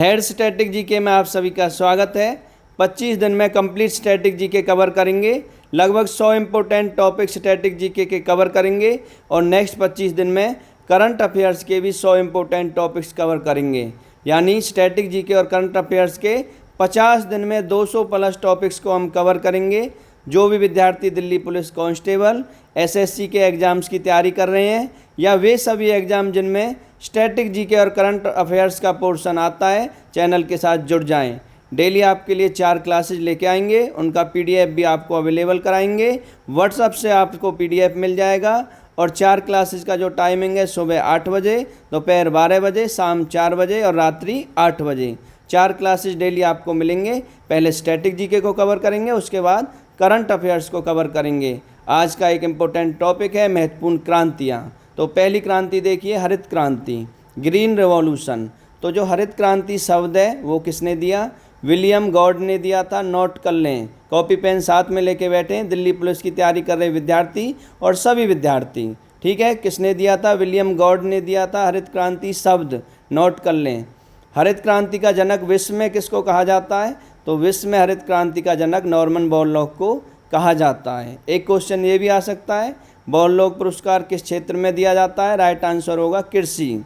Head static GK में आप सभी का स्वागत है। 25 दिन में कंप्लीट स्टैटिक जीके कवर करेंगे। लगभग 100 इम्पोर्टेंट टॉपिक स्टैटिक जीके के कवर करेंगे और नेक्स्ट 25 दिन में करंट अफेयर्स के भी 100 इम्पोर्टेंट टॉपिक्स कवर करेंगे। यानी स्टैटिक जीके और करंट अफेयर्स के 50 दिन में 200 प्लस टॉपिक्स को हम कवर करेंगे। जो भी विद्यार्थी दिल्ली पुलिस कांस्टेबल एसएससी के एग्ज़ाम्स की तैयारी कर रहे हैं या वे सभी एग्ज़ाम जिनमें स्टैटिक जीके और करंट अफेयर्स का पोर्शन आता है, चैनल के साथ जुड़ जाएं। डेली आपके लिए 4 क्लासेज लेके आएंगे, उनका पीडीएफ भी आपको अवेलेबल कराएंगे। व्हाट्सएप से आपको पीडीएफ मिल जाएगा और 4 क्लासेज का जो टाइमिंग है सुबह 8 बजे, दोपहर 12 बजे, शाम 4 बजे और रात्रि 8 बजे। 4 क्लासेज डेली आपको मिलेंगे। पहले स्टैटिक जीके को कवर करेंगे, उसके बाद करंट अफेयर्स को कवर करेंगे। आज का एक इम्पोर्टेंट टॉपिक है महत्वपूर्ण क्रांतियाँ। तो पहली क्रांति देखिए, हरित क्रांति, ग्रीन रेवोल्यूशन। तो जो हरित क्रांति शब्द है वो किसने दिया? विलियम गॉड ने दिया था। नोट कर लें, कॉपी पेन साथ में लेके बैठे हैं दिल्ली पुलिस की तैयारी कर रहे विद्यार्थी और सभी विद्यार्थी। ठीक है, किसने दिया था? विलियम गॉड ने दिया था हरित क्रांति शब्द। नोट कर लें। हरित क्रांति का जनक विश्व में किसको कहा जाता है? तो विश्व में हरित क्रांति का जनक नॉर्मन बोरलॉग को कहा जाता है। एक क्वेश्चन ये भी आ सकता है, बोरलॉग पुरस्कार किस क्षेत्र में दिया जाता है? राइट आंसर होगा कृषि।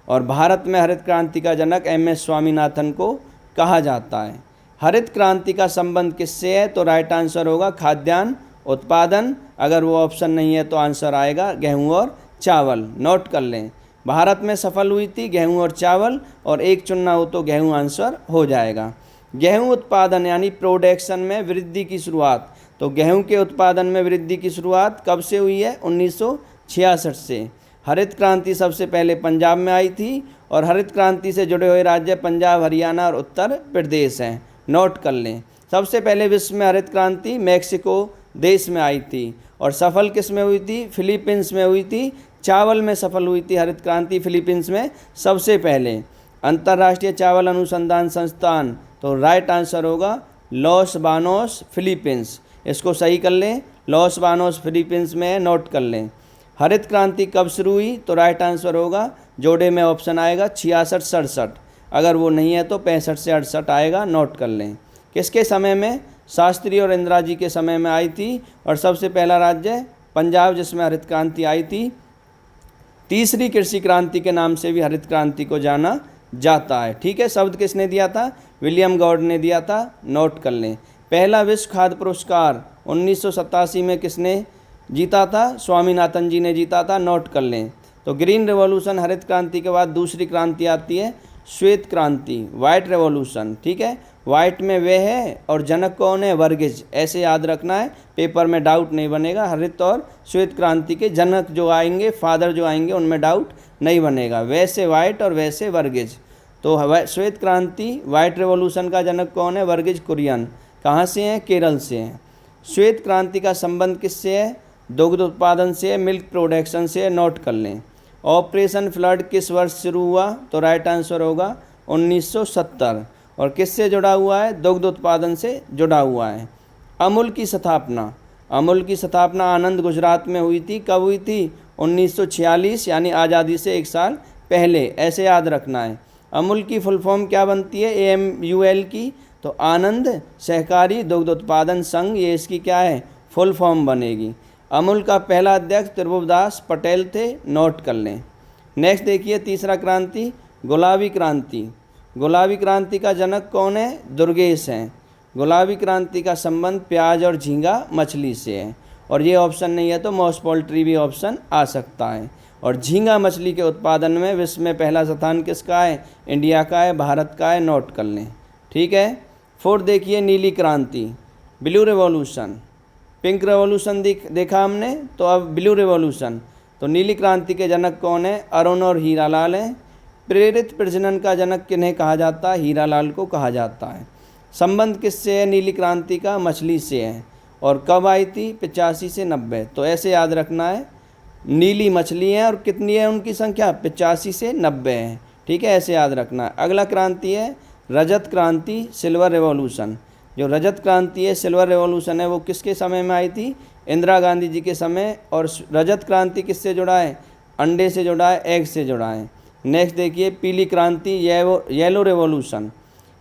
और भारत में हरित क्रांति का जनक एम.एस. स्वामीनाथन को कहा जाता है। हरित क्रांति का संबंध किससे है? तो राइट आंसर होगा खाद्यान्न उत्पादन। अगर वो ऑप्शन नहीं है तो आंसर आएगा गेहूँ और चावल। नोट कर लें, भारत में सफल हुई थी गेहूँ और चावल, और एक चुनना हो तो गेहूँ आंसर हो जाएगा। गेहूँ उत्पादन यानी प्रोडक्शन में वृद्धि की शुरुआत। तो गेहूं के उत्पादन में वृद्धि की शुरुआत कब से हुई है? 1966 से। हरित क्रांति सबसे पहले पंजाब में आई थी और हरित क्रांति से जुड़े हुए राज्य पंजाब, हरियाणा और उत्तर प्रदेश हैं। नोट कर लें। सबसे पहले विश्व में हरित क्रांति मैक्सिको देश में आई थी और सफल किस में हुई थी? फिलीपींस में हुई थी। चावल में सफल हुई थी हरित क्रांति फिलीपींस में सबसे पहले। अंतर्राष्ट्रीय चावल अनुसंधान संस्थान, तो राइट आंसर होगा लॉस बानोस फिलीपींस। इसको सही कर लें, लॉस बानोस फिलीपींस में है। नोट कर लें। हरित क्रांति कब शुरू हुई? तो राइट आंसर होगा जोड़े में ऑप्शन आएगा 66-67। अगर वो नहीं है तो 65 से 68 आएगा। नोट कर लें। किसके समय में? शास्त्री और इंदिरा जी के समय में आई थी और सबसे पहला राज्य पंजाब जिसमें हरित क्रांति आई थी। तीसरी कृषि क्रांति के नाम से भी हरित क्रांति को जाना जाता है। ठीक है, शब्द किसने दिया था? विलियम गॉड ने दिया था। नोट कर लें। पहला विश्व खाद्य पुरस्कार 1987 में किसने जीता था? स्वामीनाथन जी ने जीता था। नोट कर लें। तो ग्रीन रेवोल्यूशन हरित क्रांति के बाद दूसरी क्रांति आती है श्वेत क्रांति, वाइट रेवोल्यूशन। ठीक है, वाइट में वे है और जनक कौन है? वर्गीज। ऐसे याद रखना है, पेपर में डाउट नहीं बनेगा। हरित और श्वेत क्रांति के जनक जो आएंगे, फादर जो आएंगे, उनमें डाउट नहीं बनेगा। वैसे वाइट और वैसे वर्गीज। तो श्वेत क्रांति वाइट रेवोल्यूशन का जनक कौन है? वर्गीज कुरियन। कहाँ से हैं? केरल से हैं। श्वेत क्रांति का संबंध किससे है? दुग्ध उत्पादन से, मिल्क प्रोडक्शन से। नोट कर लें। ऑपरेशन फ्लड किस वर्ष शुरू हुआ? तो राइट आंसर होगा 1970। और किससे जुड़ा हुआ है? दुग्ध उत्पादन से जुड़ा हुआ है। अमूल की स्थापना, अमूल की स्थापना आनंद गुजरात में हुई थी। कब हुई थी? 1946, यानी आज़ादी से 1 साल पहले। ऐसे याद रखना है। अमूल की फुल फॉर्म क्या बनती है? AMUL की। तो आनंद सहकारी दुग्ध उत्पादन संघ, ये इसकी क्या है? फुल फॉर्म बनेगी। अमूल का पहला अध्यक्ष त्रिभुवदास पटेल थे। नोट कर लें। नेक्स्ट देखिए, तीसरा क्रांति गुलाबी क्रांति। गुलाबी क्रांति का जनक कौन है? दुर्गेश हैं। गुलाबी क्रांति का संबंध प्याज और झींगा मछली से है। और ये ऑप्शन नहीं है तो मॉस पोल्ट्री भी ऑप्शन आ सकता है। और झींगा मछली के उत्पादन में विश्व में पहला स्थान किसका है? इंडिया का है, भारत का है। नोट कर लें। ठीक है। 4 देखिए, नीली क्रांति, ब्लू रेवोल्यूशन। पिंक रेवोल्यूशन देखा हमने, तो अब ब्लू रेवोल्यूशन। तो नीली क्रांति के जनक कौन है? अरुण और हीरालाल हैं। प्रेरित प्रजनन का जनक किन्हें कहा जाता है? हीरालाल को कहा जाता है। संबंध किससे है नीली क्रांति का? मछली से है। और कब आई थी? 85 से 90। तो ऐसे याद रखना है, नीली मछली है और कितनी है उनकी संख्या? 85 से 90 है। ठीक है, ऐसे याद रखना है। अगला क्रांति है रजत क्रांति, सिल्वर रेवोल्यूशन। जो रजत क्रांति है, सिल्वर रेवोल्यूशन है, वो किसके समय में आई थी? इंदिरा गांधी जी के समय। और रजत क्रांति किससे जुड़ा है? अंडे से जुड़ा है, एग से जुड़ा है। नेक्स्ट देखिए पीली क्रांति, येलो रेवोल्यूशन।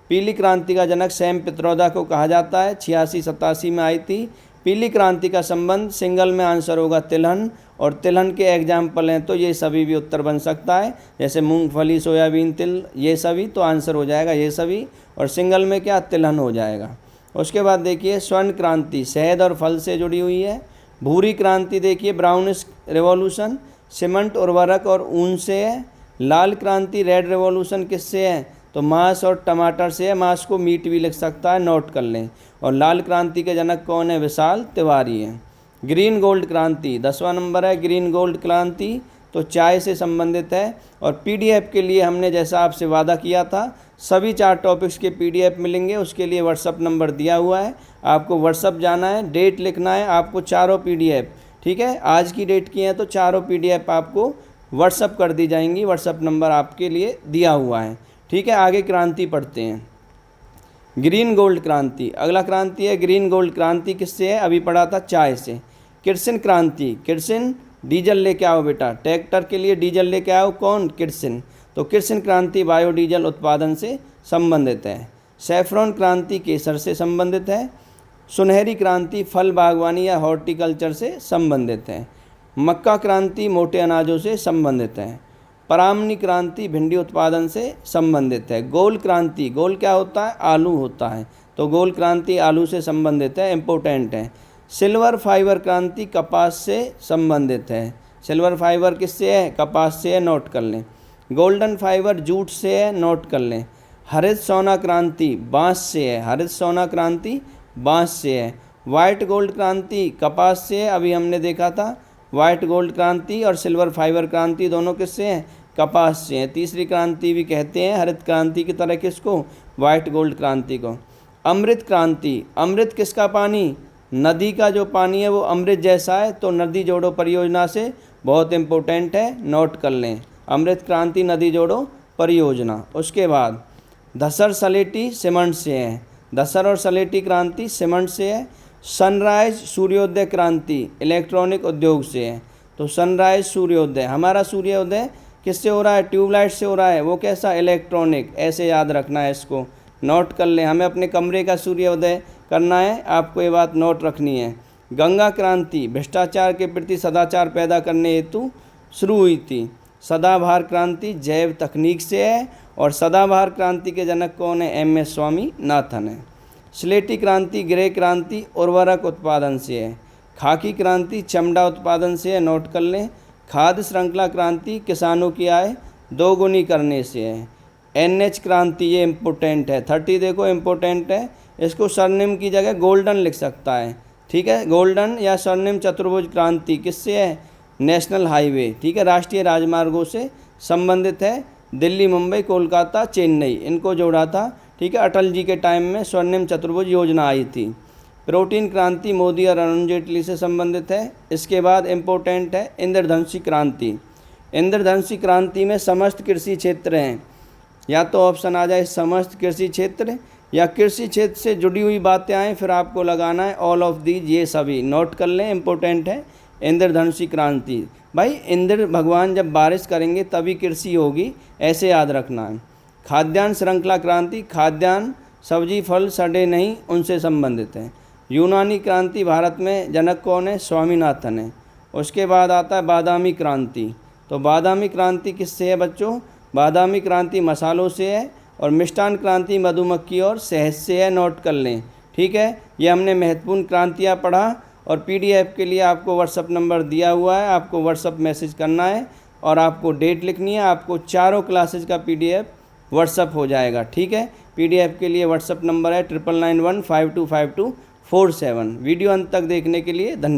पीली क्रांति का जनक सैम पित्रोदा को कहा जाता है, 86-87 में आई थी। पीली क्रांति का संबंध सिंगल में आंसर होगा तिलहन, और तिलहन के एग्जाम्पल हैं तो ये सभी भी उत्तर बन सकता है, जैसे मूंगफली, सोयाबीन, तिल, ये सभी तो आंसर हो जाएगा ये सभी, और सिंगल में क्या तिलहन हो जाएगा। उसके बाद देखिए स्वर्ण क्रांति, शहद और फल से जुड़ी हुई है। भूरी क्रांति देखिए ब्राउनिश रेवोल्यूशन, सीमेंट, उर्वरक और ऊन से है। लाल क्रांति रेड रेवोल्यूशन किससे है, तो मांस और टमाटर से है, मांस को मीट भी लिख सकता है, नोट कर लें। और लाल क्रांति के जनक कौन है, विशाल तिवारी हैं। ग्रीन गोल्ड क्रांति 10वां नंबर है, ग्रीन गोल्ड क्रांति तो चाय से संबंधित है। और पीडीएफ के लिए हमने जैसा आपसे वादा किया था, सभी 4 टॉपिक्स के पीडीएफ मिलेंगे, उसके लिए व्हाट्सअप नंबर दिया हुआ है, आपको व्हाट्सअप जाना है, डेट लिखना है, आपको चारों पीडीएफ, ठीक है, आज की डेट की है तो चारों पीडीएफ आपको व्हाट्सअप कर दी जाएंगी, व्हाट्सअप नंबर आपके लिए दिया हुआ है, ठीक है। आगे क्रांति पढ़ते हैं, ग्रीन गोल्ड क्रांति, अगला क्रांति है ग्रीन गोल्ड क्रांति, किससे है, अभी पढ़ा था चाय से। किरसन क्रांति, किरसन डीजल लेके आओ बेटा, ट्रैक्टर के लिए डीजल लेके आओ, कौन, किरसन, तो किरसन क्रांति बायोडीजल उत्पादन से संबंधित है। सैफरॉन क्रांति केसर से संबंधित है। सुनहरी क्रांति फल बागवानी या हॉर्टिकल्चर से संबंधित है। मक्का क्रांति मोटे अनाजों से संबंधित है। परामनी क्रांति भिंडी उत्पादन से संबंधित है। गोल क्रांति, गोल क्या होता है, आलू होता है, तो गोल क्रांति आलू से संबंधित है, इम्पोर्टेंट है। सिल्वर फाइबर क्रांति कपास से संबंधित है। सिल्वर फाइबर किससे है, कपास से है, नोट कर लें। गोल्डन फाइबर जूट से है, नोट कर लें। हरित सोना क्रांति बांस से है, हरित सोना क्रांति बांस से है। वाइट गोल्ड क्रांति कपास से है, अभी हमने देखा था, वाइट गोल्ड क्रांति और सिल्वर फाइबर क्रांति दोनों किससे हैं, कपास से हैं। तीसरी क्रांति भी कहते हैं हरित क्रांति की तरह किसको, वाइट गोल्ड क्रांति को। अमृत क्रांति, अमृत किसका पानी, नदी का जो पानी है वो अमृत जैसा है, तो नदी जोड़ो परियोजना से बहुत इम्पोर्टेंट है, नोट कर लें, अमृत क्रांति नदी जोड़ो परियोजना। उसके बाद धसर सलेटी सीमेंट से है, धसर और सलेटी क्रांति सीमेंट से है। सनराइज सूर्योदय क्रांति इलेक्ट्रॉनिक उद्योग से है, तो सनराइज सूर्योदय, हमारा सूर्योदय किससे हो रहा है, ट्यूबलाइट से हो रहा है, वो कैसा, इलेक्ट्रॉनिक, ऐसे याद रखना है, इसको नोट कर लें। हमें अपने कमरे का सूर्योदय करना है, आपको ये बात नोट रखनी है। गंगा क्रांति भ्रष्टाचार के प्रति सदाचार पैदा करने हेतु शुरू हुई थी। सदाबहार क्रांति जैव तकनीक से है, और सदाबहार क्रांति के जनक कौन है, MS स्वामीनाथन है। स्लेटी क्रांति ग्रे क्रांति उर्वरक उत्पादन से है। खाकी क्रांति चमड़ा उत्पादन से है, नोट कर लें। खाद्य श्रृंखला क्रांति किसानों की आय दोगुनी करने से है। NH क्रांति, ये इम्पोर्टेंट है, 30 देखो इम्पोर्टेंट है, इसको सरनेम की जगह गोल्डन लिख सकता है, ठीक है, गोल्डन या सरनेम। चतुर्भुज क्रांति किससे है, नेशनल हाईवे, ठीक है, राष्ट्रीय राजमार्गों से संबंधित है। दिल्ली, मुंबई, कोलकाता, चेन्नई, इनको जोड़ा था, ठीक है, अटल जी के टाइम में स्वर्णिम चतुर्भुज योजना आई थी। प्रोटीन क्रांति मोदी और अरुण जेटली से संबंधित है। इसके बाद इम्पोर्टेंट है इंद्रधनुषी क्रांति। इंद्रधनुषी क्रांति में समस्त कृषि क्षेत्र हैं, या तो ऑप्शन आ जाए समस्त कृषि क्षेत्र, या कृषि क्षेत्र से जुड़ी हुई बातें आएँ, फिर आपको लगाना है ऑल ऑफ दीज, ये सभी नोट कर लें, इम्पोर्टेंट है इंद्रधनुषी क्रांति। भाई इंद्र भगवान जब बारिश करेंगे तभी कृषि होगी, ऐसे याद रखना है। खाद्यान्न श्रृंखला क्रांति, खाद्यान्न सब्जी फल सड़े नहीं उनसे संबंधित है। यूनानी क्रांति भारत में जनक कौन है, स्वामीनाथन है। उसके बाद आता है बादामी क्रांति, तो बादामी क्रांति किससे है बच्चों, बादामी क्रांति मसालों से है। और मिष्टान क्रांति मधुमक्खी और शहद से है, नोट कर लें, ठीक है। ये हमने महत्वपूर्ण क्रांतियाँ पढ़ा, और पीडीएफ के लिए आपको व्हाट्सअप नंबर दिया हुआ है, आपको व्हाट्सअप मैसेज करना है, और आपको डेट लिखनी है, आपको चारों क्लासेज का पीडीएफ व्हाट्सअप हो जाएगा, ठीक है। पीडीएफ के लिए व्हाट्सअप नंबर है 9991525247। वीडियो अंत तक देखने के लिए धन्यवाद।